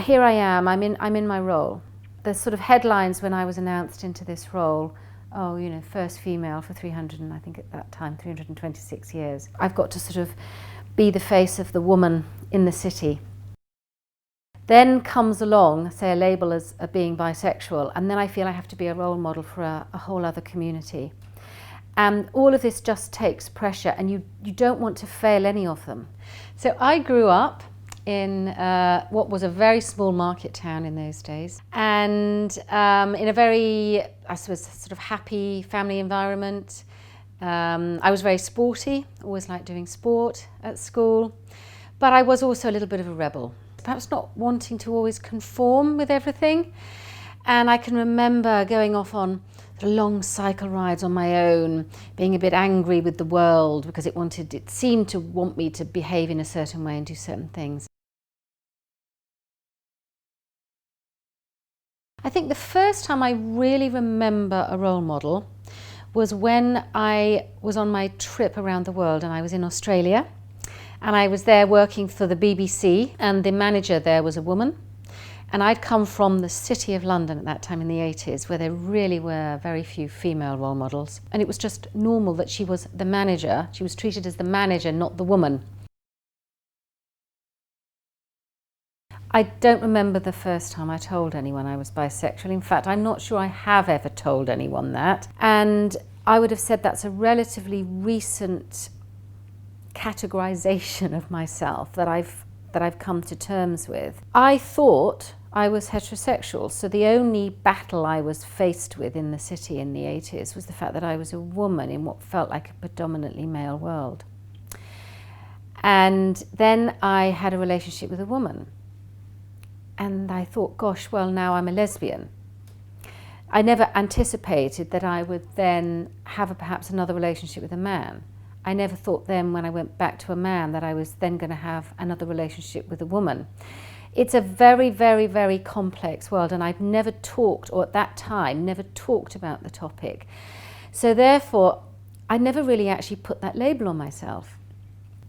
here I am, I'm in my role. The sort of headlines when I was announced into this role, oh, you know, first female for 300, and I think at that time, 326 years. I've got to sort of be the face of the woman in the city. Then comes along, say, a label as being bisexual, and then I feel I have to be a role model for a whole other community. And all of this just takes pressure, and you don't want to fail any of them. So I grew up in what was a very small market town in those days, and in a very, I suppose, sort of happy family environment. I was very sporty, always liked doing sport at school, but I was also a little bit of a rebel. Perhaps not wanting to always conform with everything. And I can remember going off on long cycle rides on my own, being a bit angry with the world because it seemed to want me to behave in a certain way and do certain things. I think the first time I really remember a role model was when I was on my trip around the world, and I was in Australia. And I was there working for the BBC, and the manager there was a woman. And I'd come from the city of London at that time in the 80s, where there really were very few female role models. And it was just normal that she was the manager. She was treated as the manager, not the woman. I don't remember the first time I told anyone I was bisexual. In fact, I'm not sure I have ever told anyone that. And I would have said that's a relatively recent categorization of myself that I've come to terms with. I thought I was heterosexual, so the only battle I was faced with in the city in the 80s was the fact that I was a woman in what felt like a predominantly male world. And then I had a relationship with a woman, and I thought, gosh, well, now I'm a lesbian. I never anticipated that I would then have perhaps another relationship with a man. I never thought then, when I went back to a man, that I was then going to have another relationship with a woman. It's a very, very, very complex world, and I've never talked, or at that time, never talked about the topic. So therefore, I never really actually put that label on myself.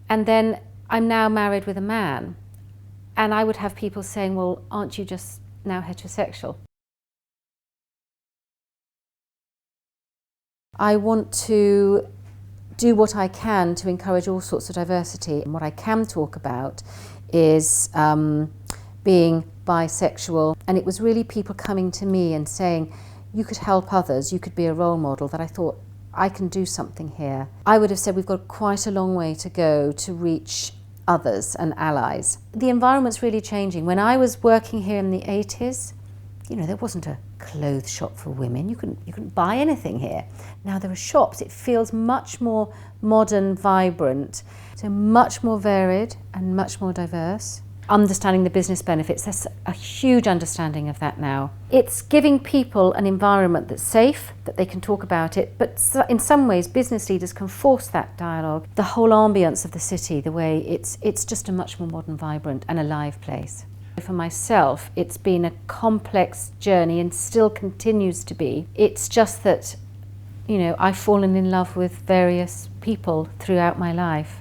And then I'm now married with a man, and I would have people saying, well, aren't you just now heterosexual? I want to do what I can to encourage all sorts of diversity. And what I can talk about is being bisexual. And it was really people coming to me and saying, you could help others, you could be a role model, that I thought, I can do something here. I would have said we've got quite a long way to go to reach others and allies. The environment's really changing. When I was working here in the 80s, you know, there wasn't a clothes shop for women. You couldn't buy anything here. Now there are shops. It feels much more modern, vibrant, so much more varied and much more diverse. Understanding the business benefits, there's a huge understanding of that now. It's giving people an environment that's safe, that they can talk about it, but in some ways business leaders can force that dialogue. The whole ambience of the city, the way it's just a much more modern, vibrant and alive place. For myself, it's been a complex journey and still continues to be. It's just that, you know, I've fallen in love with various people throughout my life.